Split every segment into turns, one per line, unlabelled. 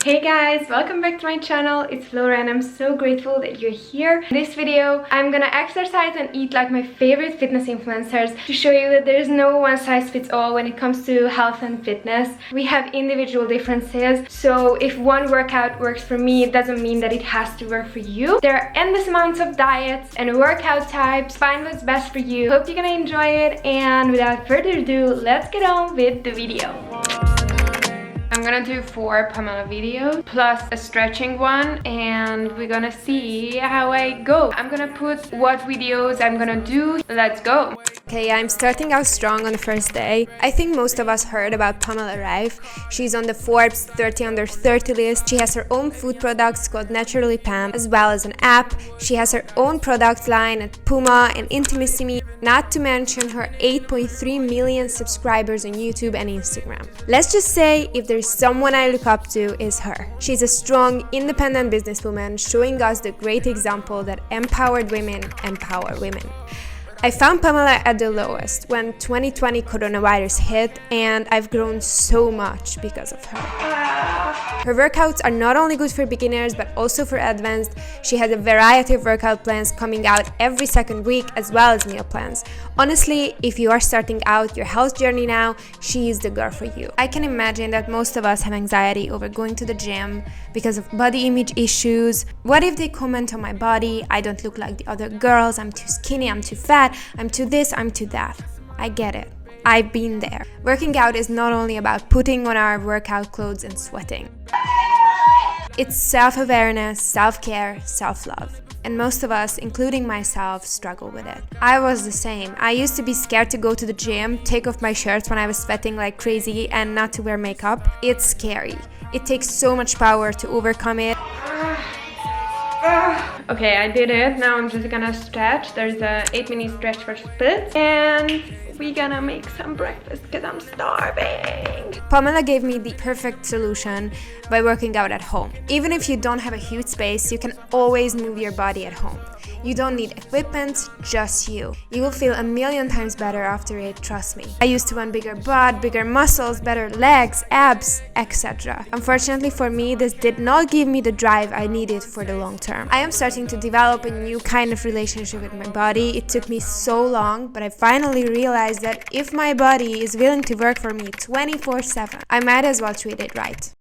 Hey guys, welcome back to my channel. It's Flora and I'm so grateful that you're here. In this video, I'm gonna exercise and eat like my favorite fitness influencers to show you that there's no one size fits all when it comes to health and fitness. We have individual differences, so if one workout works for me, it doesn't mean that it has to work for you. There are endless amounts of diets and workout types. Find what's best for you. Hope you're gonna enjoy it, and without further ado, let's get on with the video. I'm gonna do 4 Pamela videos plus a stretching one, and we're gonna see how I go. I'm gonna put what videos I'm gonna do. Let's go. Okay, I'm starting out strong on the first day. I think most of us heard about Pamela Reif. She's on the Forbes 30 under 30 list. She has her own food products called Naturally Pam, as well as an app. She has her own product line at Puma and Intimacy Me, not to mention her 8.3 million subscribers on YouTube and Instagram. Let's just say if there's someone I look up to, is her. She's a strong, independent businesswoman showing us the great example that empowered women empower women. I found Pamela at the lowest when 2020 coronavirus hit, and I've grown so much because of her. Her workouts are not only good for beginners but also for advanced. She has a variety of workout plans coming out every second week, as well as meal plans. Honestly, if you are starting out your health journey now, she is the girl for you. I can imagine that most of us have anxiety over going to the gym because of body image issues. What if they comment on my body? I don't look like the other girls, I'm too skinny, I'm too fat, I'm too this, I'm too that. I get it. I've been there. Working out is not only about putting on our workout clothes and sweating. It's self-awareness, self-care, self-love. And most of us, including myself, struggle with it. I was the same. I used to be scared to go to the gym, take off my shirts when I was sweating like crazy, and not to wear makeup. It's scary. It takes so much power to overcome it. Okay, I did it. Now I'm just gonna stretch. There's a 8-minute stretch for splits, and we're gonna make some breakfast because I'm starving. Pamela gave me the perfect solution by working out at home. Even if you don't have a huge space, you can always move your body at home. You don't need equipment, just you. You will feel a million times better after it, trust me. I used to want bigger butt, bigger muscles, better legs, abs, etc. Unfortunately for me, this did not give me the drive I needed for the long term. I am starting to develop a new kind of relationship with my body. It took me so long, but I finally realized that if my body is willing to work for me 24/7, I might as well treat it right.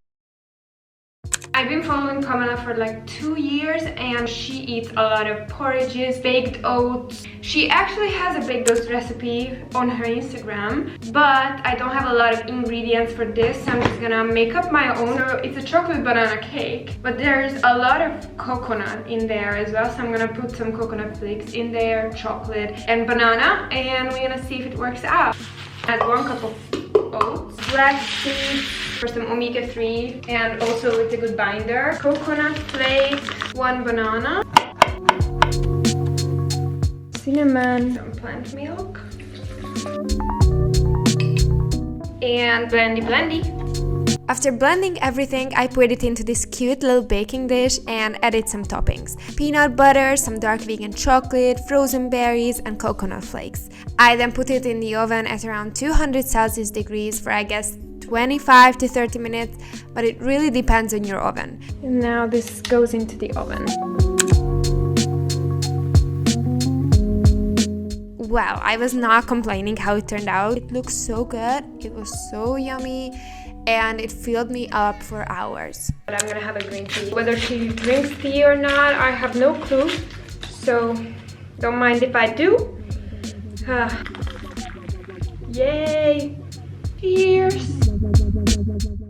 I've been following Pamela for like 2 years, and she eats a lot of porridges, baked oats. She actually has a baked oats recipe on her Instagram, but I don't have a lot of ingredients for this, so I'm just gonna make up my own. It's a chocolate banana cake, but there's a lot of coconut in there as well, so I'm gonna put some coconut flakes in there, chocolate and banana, and we're gonna see if it works out. Add 1 cup of oats, black seeds for some omega-3, and also it's a good binder, coconut flakes, 1 banana, cinnamon, some plant milk, and blendy. After blending everything, I put it into this cute little baking dish and added some toppings. Peanut butter, some dark vegan chocolate, frozen berries, and coconut flakes. I then put it in the oven at around 200 Celsius degrees for, I guess, 25 to 30 minutes, but it really depends on your oven. And now this goes into the oven. Wow, I was not complaining how it turned out. It looks so good, it was so yummy, and it filled me up for hours. But I'm gonna have a green tea. Whether she drinks tea or not, I have no clue, so don't mind if I do. Yay! Cheers!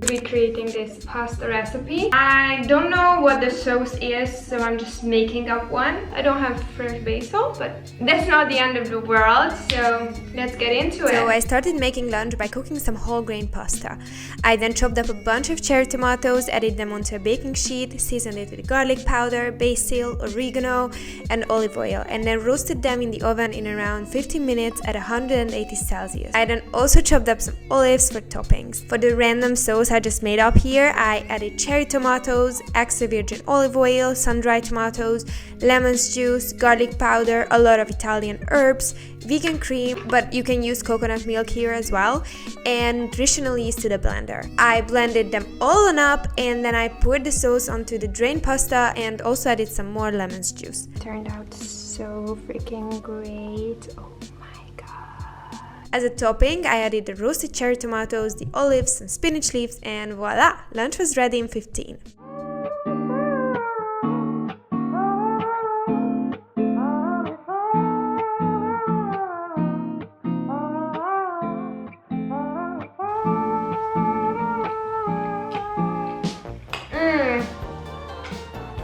Recreating this pasta recipe. I don't know what the sauce is, so I'm just making up one. I don't have fresh basil, but that's not the end of the world, so let's get into it. So I started making lunch by cooking some whole grain pasta. I then chopped up a bunch of cherry tomatoes, added them onto a baking sheet, seasoned it with garlic powder, basil, oregano, and olive oil, and then roasted them in the oven in around 15 minutes at 180 Celsius. I then also chopped up some olives for toppings. For the random sauce I just made up here, I added cherry tomatoes, extra virgin olive oil, sun-dried tomatoes, lemon's juice, garlic powder, a lot of Italian herbs, vegan cream, but you can use coconut milk here as well, and nutritional yeast to the blender. I blended them all on up, and then I poured the sauce onto the drained pasta and also added some more lemon's juice. Turned out so freaking great. Oh my god. As a topping, I added the roasted cherry tomatoes, the olives, some spinach leaves, and voila! Lunch was ready in 15.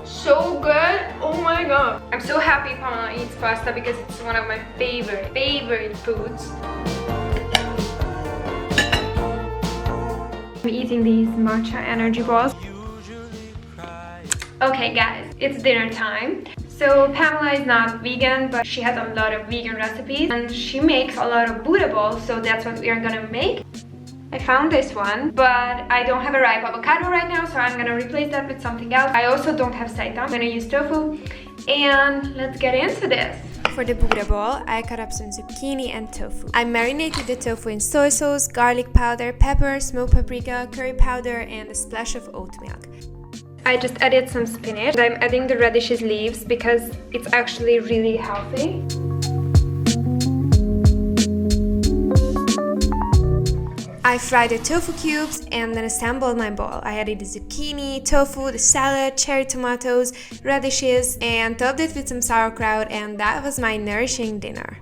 So good. Oh my god. I'm so happy Pamela eats pasta because it's one of my favorite foods. I'm eating these matcha energy balls. Okay guys, it's dinner time. So Pamela is not vegan, but she has a lot of vegan recipes and she makes a lot of Buddha balls, so that's what we are gonna make. I found this one, but I don't have a ripe avocado right now, so I'm gonna replace that with something else. I also don't have seitan. I'm gonna use tofu, and let's get into this. For the Buddha ball, I cut up some zucchini and tofu. I marinated the tofu in soy sauce, garlic powder, pepper, smoked paprika, curry powder, and a splash of oat milk. I just added some spinach. I'm adding the radishes leaves because it's actually really healthy. I fried the tofu cubes and then assembled my bowl. I added the zucchini, tofu, the salad, cherry tomatoes, radishes, and topped it with some sauerkraut, and that was my nourishing dinner.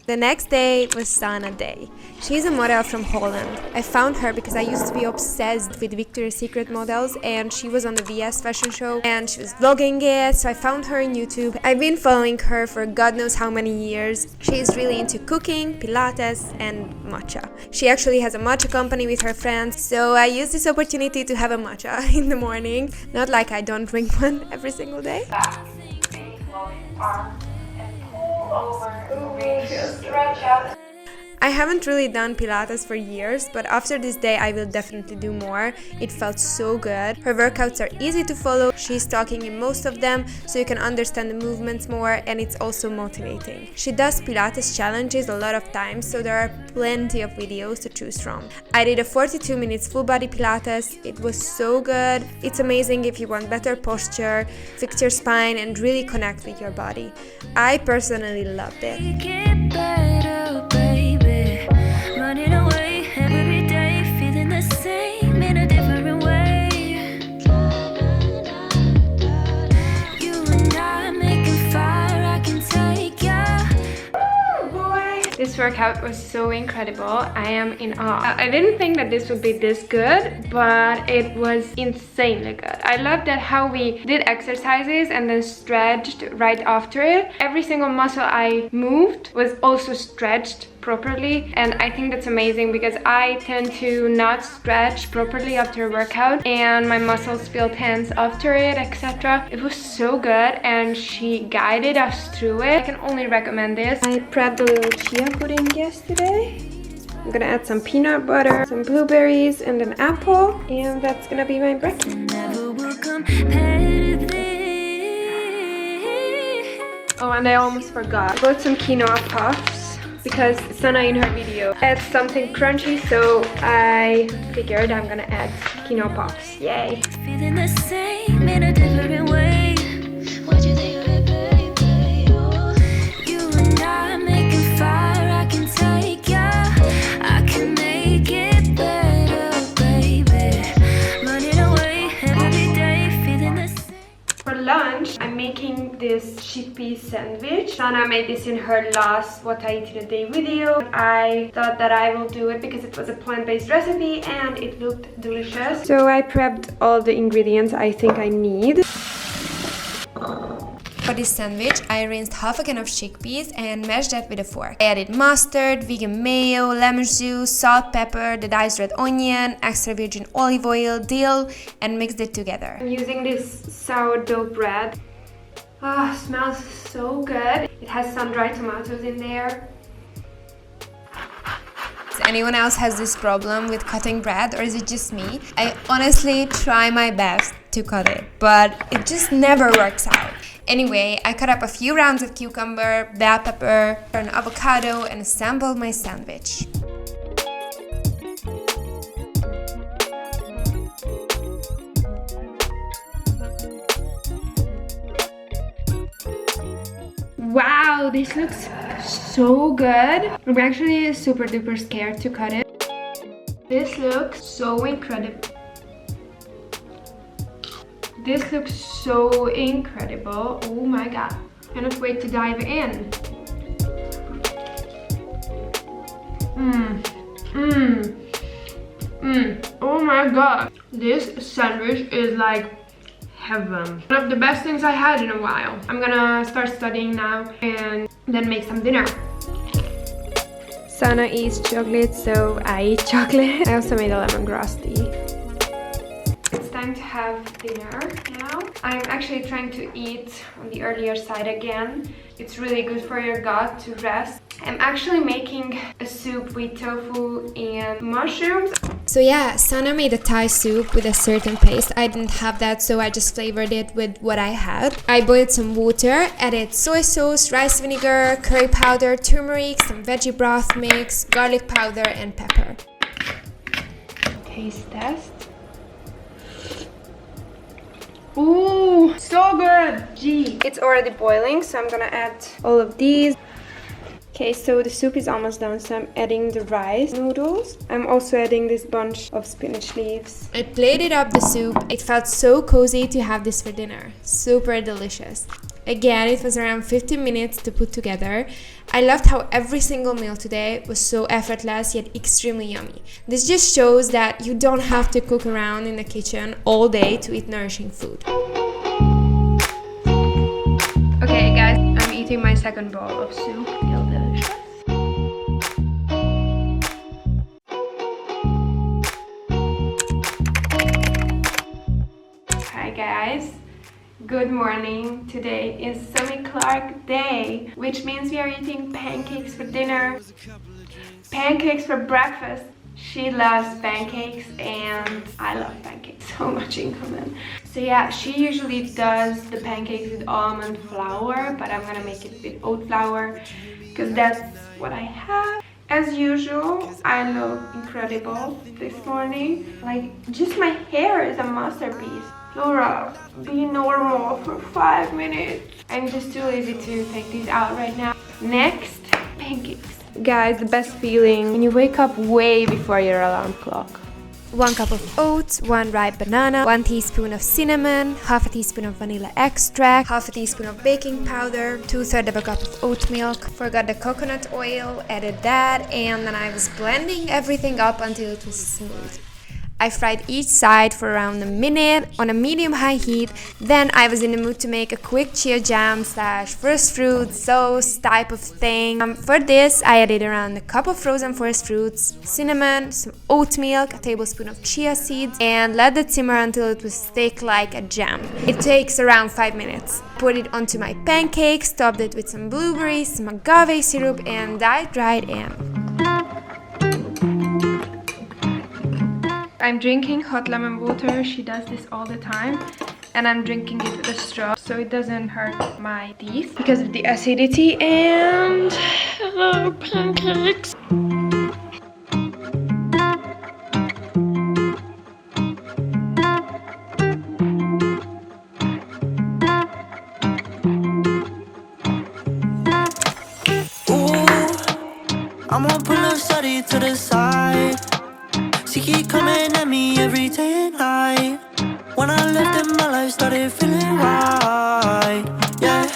The next day was Sanne Day. She's a model from Holland. I found her because I used to be obsessed with Victoria's Secret models, and she was on the VS fashion show and she was vlogging it, so I found her on YouTube. I've been following her for God knows how many years. She's really into cooking, Pilates, and matcha. She actually has a matcha company with her friends, so I used this opportunity to have a matcha in the morning. Not like I don't drink one every single day. Stretch out. I haven't really done Pilates for years, but after this day I will definitely do more. It felt so good. Her workouts are easy to follow. She's talking in most of them, so you can understand the movements more, and it's also motivating. She does Pilates challenges a lot of times, so there are plenty of videos to choose from. I did a 42 minutes full body Pilates. It was so good. It's amazing if you want better posture, fix your spine, and really connect with your body. I personally loved it. Running away every day, feeling the same in a different way. You and I making fire, I can take ya. Oh boy! This workout was so incredible. I am in awe. I didn't think that this would be this good, but it was insanely good. I loved that how we did exercises and then stretched right after it. Every single muscle I moved was also stretched properly, and I think that's amazing because I tend to not stretch properly after a workout and my muscles feel tense after it, etc. It was so good and she guided us through it. I can only recommend this. I prepped a little chia pudding yesterday. I'm gonna add some peanut butter, some blueberries, and an apple, and that's gonna be my breakfast. Oh, and I almost forgot. I bought some quinoa puffs because Sanne in her video adds something crunchy, so I figured I'm gonna add quinoa puffs. Yay! Feeling the same in a different way. What you think of it, baby? You and I making fire, I can take ya. I can make it better, baby. Running away every day, feeling the same. For lunch, I'm making this chickpea sandwich. Sanne made this in her last What I Eat in a Day video. I thought that I will do it because it was a plant-based recipe and it looked delicious. So I prepped all the ingredients I think I need. For this sandwich, I rinsed half a can of chickpeas and mashed that with a fork. I added mustard, vegan mayo, lemon juice, salt, pepper, the diced red onion, extra virgin olive oil, dill, and mixed it together. I'm using this sourdough bread. Oh, smells so good. It has some dried tomatoes in there. Does anyone else has this problem with cutting bread, or is it just me? I honestly try my best to cut it, but it just never works out. Anyway, I cut up a few rounds of cucumber, bell pepper, an avocado, and assembled my sandwich. Wow, this looks so good. I'm actually super duper scared to cut it. This looks so incredible. This looks so incredible. Oh my god. Cannot wait to dive in. Oh my god. This sandwich is like heaven. One of the best things I had in a while. I'm gonna start studying now and then make some dinner. Sana eats chocolate, so I eat chocolate. I also made a lemongrass tea. It's time to have dinner now. I'm actually trying to eat on the earlier side again. It's really good for your gut to rest. I'm actually making a soup with tofu and mushrooms. So yeah, Sana made a Thai soup with a certain paste. I didn't have that, so I just flavored it with what I had. I boiled some water, added soy sauce, rice vinegar, curry powder, turmeric, some veggie broth mix, garlic powder, and pepper. Taste test. Ooh, so good! Gee. It's already boiling, so I'm gonna add all of these. Okay, so the soup is almost done, so I'm adding the rice noodles. I'm also adding this bunch of spinach leaves. I plated up the soup. It felt so cozy to have this for dinner. Super delicious. Again, it was around 15 minutes to put together. I loved how every single meal today was so effortless yet extremely yummy. This just shows that you don't have to cook around in the kitchen all day to eat nourishing food. Okay guys, I'm eating my second bowl of soup. Feel delicious. Hi guys. Good morning. Today is Sami Clarke day, which means we are eating pancakes for dinner, pancakes for breakfast. She loves pancakes and I love pancakes, so much in common. So yeah, she usually does the pancakes with almond flour, but I'm gonna make it with oat flour because that's what I have. As usual, I look incredible this morning. Like, just my hair is a masterpiece. Flora, be normal for 5 minutes. I'm just too lazy to take these out right now. Next, pancakes. Guys, the best feeling when you wake up way before your alarm clock. 1 cup of oats, 1 ripe banana, 1 teaspoon of cinnamon, half a teaspoon of vanilla extract, half a teaspoon of baking powder, 2/3 of a cup of oat milk. Forgot the coconut oil, added that, and then I was blending everything up until it was smooth. I fried each side for around a minute on a medium-high heat. Then I was in the mood to make a quick chia jam / first fruit sauce type of thing. For this, I added around a cup of frozen first fruits, cinnamon, some oat milk, a tablespoon of chia seeds, and let it simmer until it was thick like a jam. It takes around 5 minutes. Put it onto my pancakes, topped it with some blueberries, some agave syrup, and dried in. I'm drinking hot lemon water. She does this all the time, and I'm drinking it with a straw so it doesn't hurt my teeth because of the acidity. And hello, pancakes.
Ooh, I'm gonna pull a study to the side. She keep coming at me every day and night. When I left in my life started feeling right. Yeah,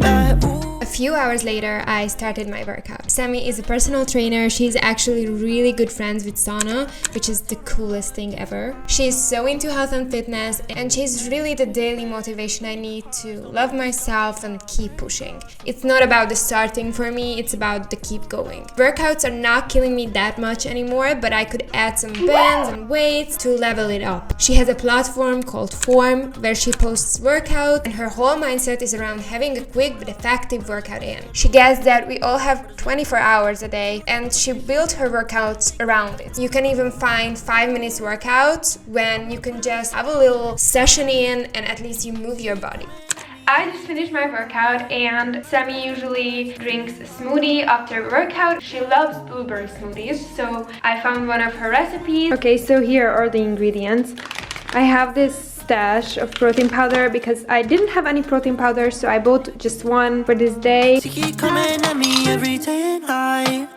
yeah. Ooh.
A few hours later, I started my workout. Sami is a personal trainer. She's actually really good friends with Sanne, which is the coolest thing ever. She's so into health and fitness, and she's really the daily motivation I need to love myself and keep pushing. It's not about the starting for me, it's about the keep going. Workouts are not killing me that much anymore, but I could add some bands and weights to level it up. She has a platform called Form where she posts workouts, and her whole mindset is around having a quick but effective workout in. She gets that we all have 24 hours a day, and she built her workouts around it. You can even find 5 minutes workouts when you can just have a little session in and at least you move your body. I just finished my workout, and Sami usually drinks a smoothie after workout. She loves blueberry smoothies, so I found one of her recipes. Okay, so here are the ingredients. I have this stash of protein powder because I didn't have any protein powder, so I bought just one for this day.
She keep coming at me every day and night.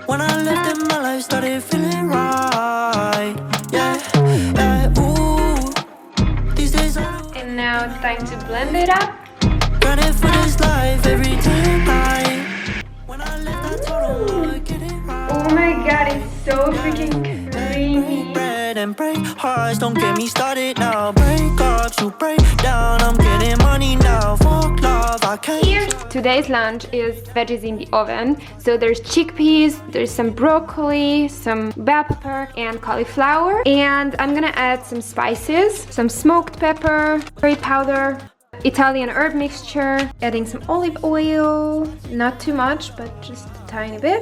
When I left in my life started feeling right. Yeah, yeah, ooh. These days
And now it's time to blend it up.
running for this life every day and night. When I left I told her I'd get it right.
Oh my god, it's so freaking creamy.
Bread and break hearts, don't get me started now. Break up, you break down. I'm getting money now. Fuck love, I can't.
Today's lunch is veggies in the oven. So there's chickpeas, there's some broccoli, some bell pepper and cauliflower. And I'm gonna add some spices, some smoked pepper, curry powder, Italian herb mixture, adding some olive oil, not too much, but just a tiny bit.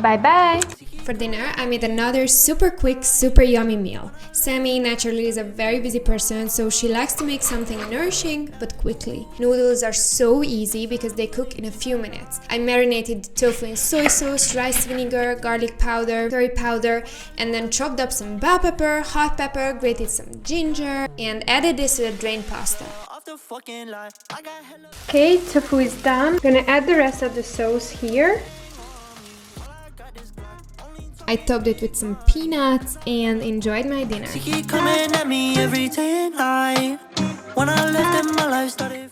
Bye bye! For dinner, I made another super quick, super yummy meal. Sami naturally is a very busy person, so she likes to make something nourishing but quickly. Noodles are so easy because they cook in a few minutes. I marinated the tofu in soy sauce, rice vinegar, garlic powder, curry powder, and then chopped up some bell pepper, hot pepper, grated some ginger, and added this to the drained pasta. Okay, tofu is done. I'm gonna add the rest of the sauce here. I topped it with some peanuts and enjoyed my dinner.
She keep coming at me every day and night. When I left in my life started.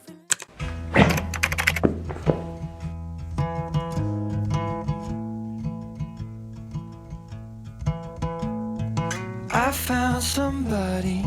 I found somebody.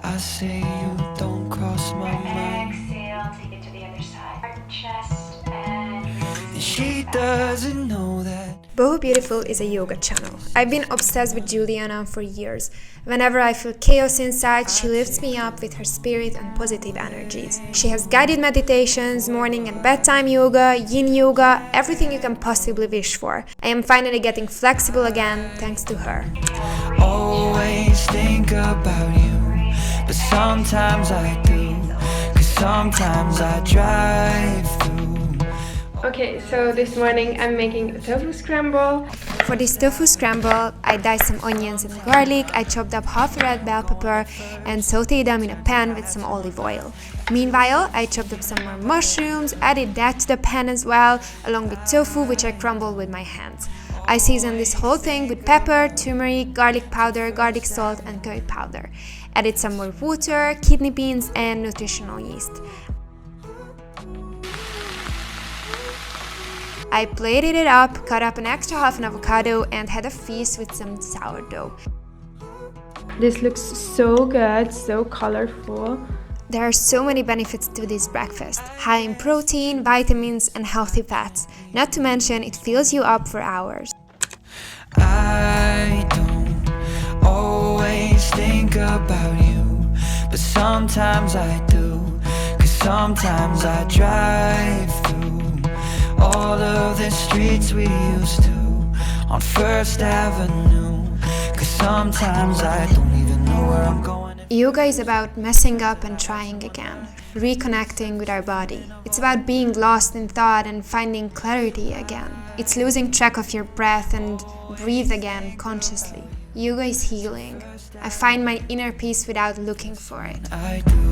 I say you don't cross my mind.
Exhale, take it to the other side. Chest and
She doesn't know that.
Boho Beautiful is a yoga channel. I've been obsessed with Juliana for years. Whenever I feel chaos inside, she lifts me up with her spirit and positive energies. She has guided meditations, morning and bedtime yoga, yin yoga, everything you can possibly wish for. I am finally getting flexible again thanks to her.
Always think about you, but sometimes I do, 'cause sometimes I drive through.
Okay, so this morning I'm making a tofu scramble. For this tofu scramble, I diced some onions and garlic, I chopped up half a red bell pepper and sauteed them in a pan with some olive oil. Meanwhile, I chopped up some more mushrooms, added that to the pan as well, along with tofu, which I crumbled with my hands. I seasoned this whole thing with pepper, turmeric, garlic powder, garlic salt and curry powder. Added some more water, kidney beans and nutritional yeast. I plated it up, cut up an extra half an avocado and had a feast with some sourdough. This looks so good, so colorful. There are so many benefits to this breakfast. High in protein, vitamins and healthy fats. Not to mention it fills you up for hours.
I don't always think about you, but sometimes I do, 'cause sometimes I drive through all of the streets we used to on First Avenue, 'cause sometimes I don't even know where I'm going.
Yoga is about messing up and trying again, reconnecting with our body. It's about being lost in thought and finding clarity again. It's losing track of your breath and breathe again consciously. Yoga is healing. I find my inner peace without looking for it.
I do.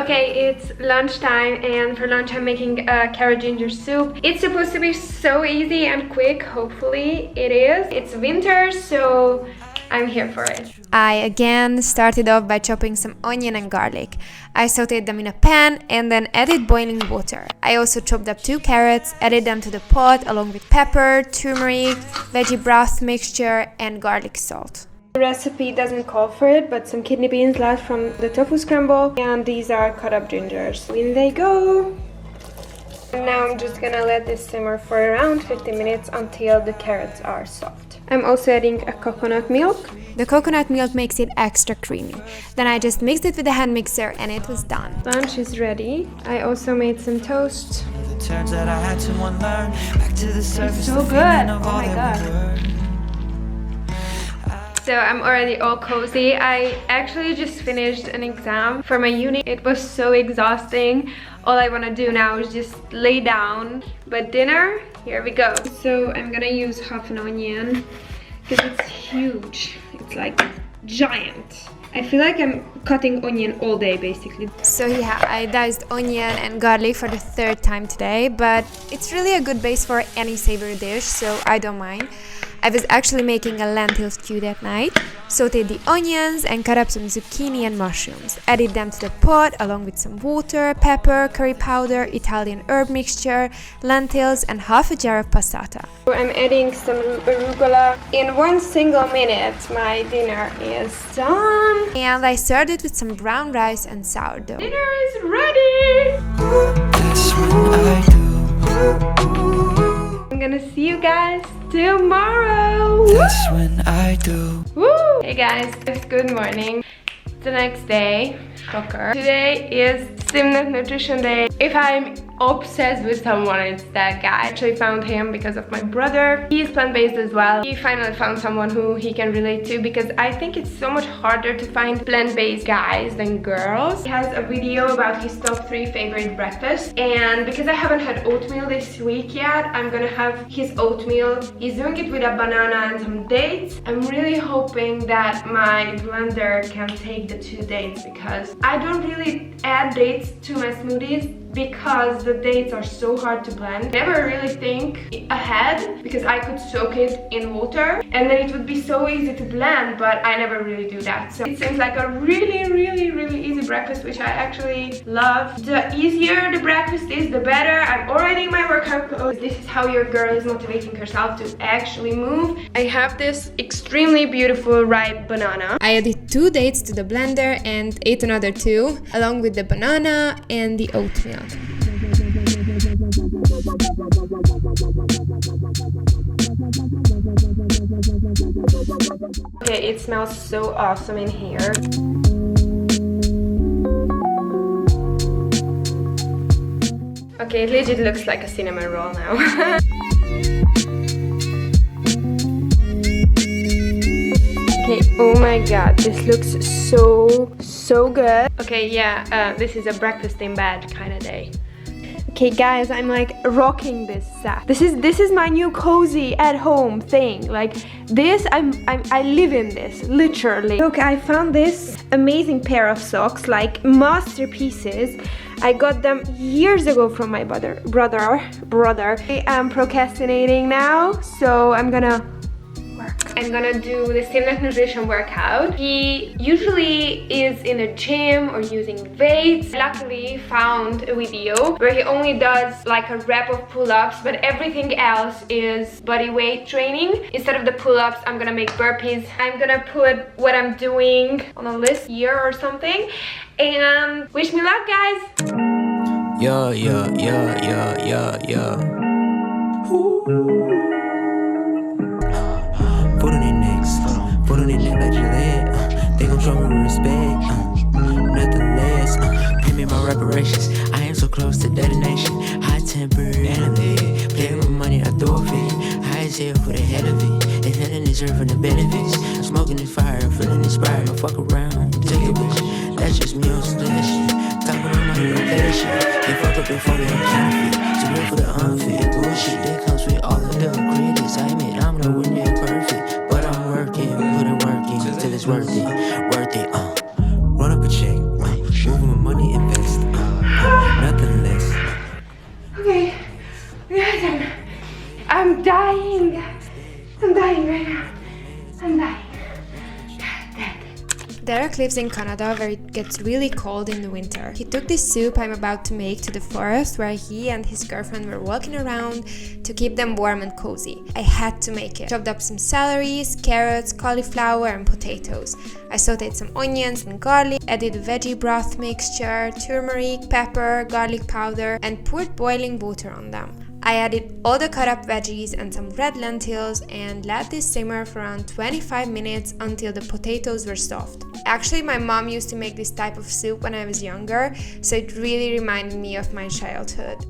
Okay, it's lunchtime and for lunch I'm making a carrot ginger soup. It's supposed to be so easy and quick, hopefully it is. It's winter, so I'm here for it. I again started off by chopping some onion and garlic. I sauteed them in a pan and then added boiling water. I also chopped up 2 carrots, added them to the pot along with pepper, turmeric, veggie broth mixture and garlic salt. The recipe doesn't call for it, but some kidney beans left from the tofu scramble, and these are cut up gingers. In they go! And now I'm just gonna let this simmer for around 15 minutes until the carrots are soft. I'm also adding a coconut milk. The coconut milk makes it extra creamy. Then I just mixed it with the hand mixer and it was done. Lunch is ready. I also made some toast.
Turns out I had to unlearn back to the surface.
So good! Oh my god. So I'm already all cozy. I actually just finished an exam for my uni. It was so exhausting. All I want to do now is just lay down. But dinner, here we go. So I'm gonna use half an onion because it's huge. It's like giant. I feel like I'm cutting onion all day basically. So yeah, I diced onion and garlic for the 3rd time today, but it's really a good base for any savory dish, so I don't mind. I was actually making a lentil stew that night, sauteed the onions and cut up some zucchini and mushrooms. Added them to the pot along with some water, pepper, curry powder, Italian herb mixture, lentils and half a jar of passata. I'm adding some arugula. In 1 single minute my dinner is done. And I served it with some brown rice and sourdough. Dinner is ready!
That's what I do.
I'm gonna see you guys tomorrow.
That's when I do.
Woo! Hey guys, it's good morning. It's the next day. Shocker. Today is Simnett Nutrition Day. If I'm obsessed with someone, it's that guy. I actually found him because of my brother. He's plant-based as well. He finally found someone who he can relate to because I think it's so much harder to find plant-based guys than girls. He has a video about his top 3 favorite breakfasts, and because I haven't had oatmeal this week yet, I'm gonna have his oatmeal. He's doing it with a banana and some dates. I'm really hoping that my blender can take the 2 dates because I don't really add dates to my smoothies because the dates are so hard to blend. I never really think ahead because I could soak it in water and then it would be so easy to blend, but I never really do that. So it seems like a really easy breakfast, which I actually love. The easier the breakfast is, the better. I'm already in my workout clothes. This is how your girl is motivating herself to actually move. I have this extremely beautiful ripe banana. I added 2 dates to the blender and ate another 2 along with the banana and the oatmeal. Okay, it smells so awesome in here. Okay, it legit looks like a cinnamon roll now. Okay, oh my god, this looks so good. Okay, yeah, this is a breakfast in bed kind of day. Okay guys, I'm like rocking this set. This is my new cozy at home thing. Like this, I live in this, literally. Okay, I found this amazing pair of socks, like masterpieces. I got them years ago from my brother. I am procrastinating now, so I'm gonna do the Simnett Nutrition workout. He usually is in a gym or using weights. Luckily found a video where he only does like a rep of pull-ups, but everything else is body weight training. Instead of the pull-ups, I'm gonna make burpees. I'm gonna put what I'm doing on a list here or something. And wish me luck, guys.
Yeah. Put on their necks, put on their neck like Gillette. They gon' show me respect, nothing less. Pay me my reparations. I am so close to detonation. High temper and I'm lit. Playing with money, I throw a fit. High as hell for the hell of it. If nothing is from the benefits. Smoking this fire, feeling inspired. I fuck around, take a bitch. That's just me on some shit. Talking on money, no better shit. They fuck up before they counterfeit. Too real for the unfit bullshit that comes with all of the critics. I admit I'm the one that perfect, but I'm working, putting work in till it's worth it. Run up a check, moving my money, invest.
dying right now. I'm dying.
Derek lives in Canada where it gets really cold in the winter. He took this soup I'm about to make to the forest where he and his girlfriend were walking around to keep them warm and cozy. I had to make it. Chopped up some celeries, carrots, cauliflower and potatoes. I sauteed some onions and garlic, added a veggie broth mixture, turmeric, pepper, garlic powder and poured boiling water on them. I added all the cut up veggies and some red lentils and let this simmer for around 25 minutes until the potatoes were soft. Actually, my mom used to make this type of soup when I was younger, so it really reminded me of my childhood.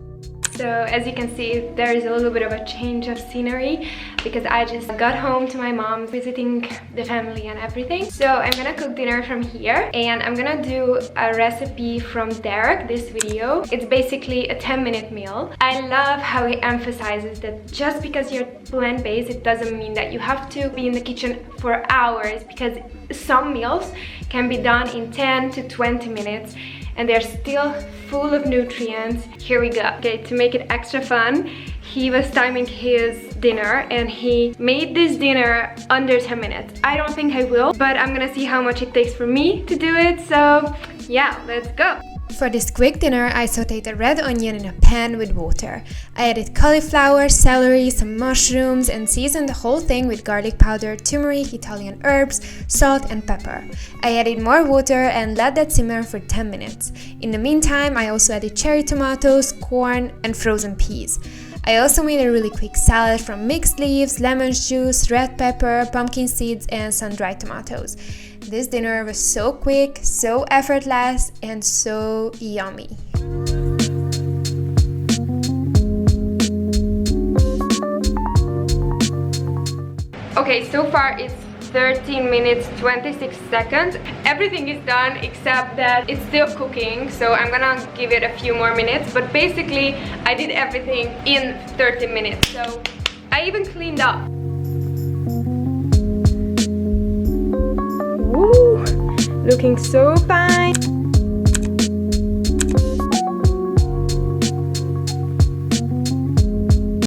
So as you can see, there is a little bit of a change of scenery because I just got home to my mom visiting the family and everything. So I'm gonna cook dinner from here and I'm gonna do a recipe from Derek, this video. It's basically a 10-minute meal. I love how he emphasizes that just because you're plant-based, it doesn't mean that you have to be in the kitchen for hours, because some meals can be done in 10 to 20 minutes and they're still full of nutrients. Here we go. Okay, to make it extra fun, he was timing his dinner and he made this dinner under 10 minutes. I don't think I will, but I'm gonna see how much it takes for me to do it. So yeah, let's go.
For this quick dinner, I sauteed a red onion in a pan with water. I added cauliflower, celery, some mushrooms and seasoned the whole thing with garlic powder, turmeric, Italian herbs, salt and pepper. I added more water and let that simmer for 10 minutes. In the meantime, I also added cherry tomatoes, corn and frozen peas. I also made a really quick salad from mixed leaves, lemon juice, red pepper, pumpkin seeds and some dried tomatoes. This dinner was so quick, so effortless, and so yummy.
Okay, so far it's 13 minutes 26 seconds. Everything is done except that it's still cooking, so I'm gonna give it a few more minutes, but basically I did everything in 30 minutes, so I even cleaned up. Woo! Looking so fine.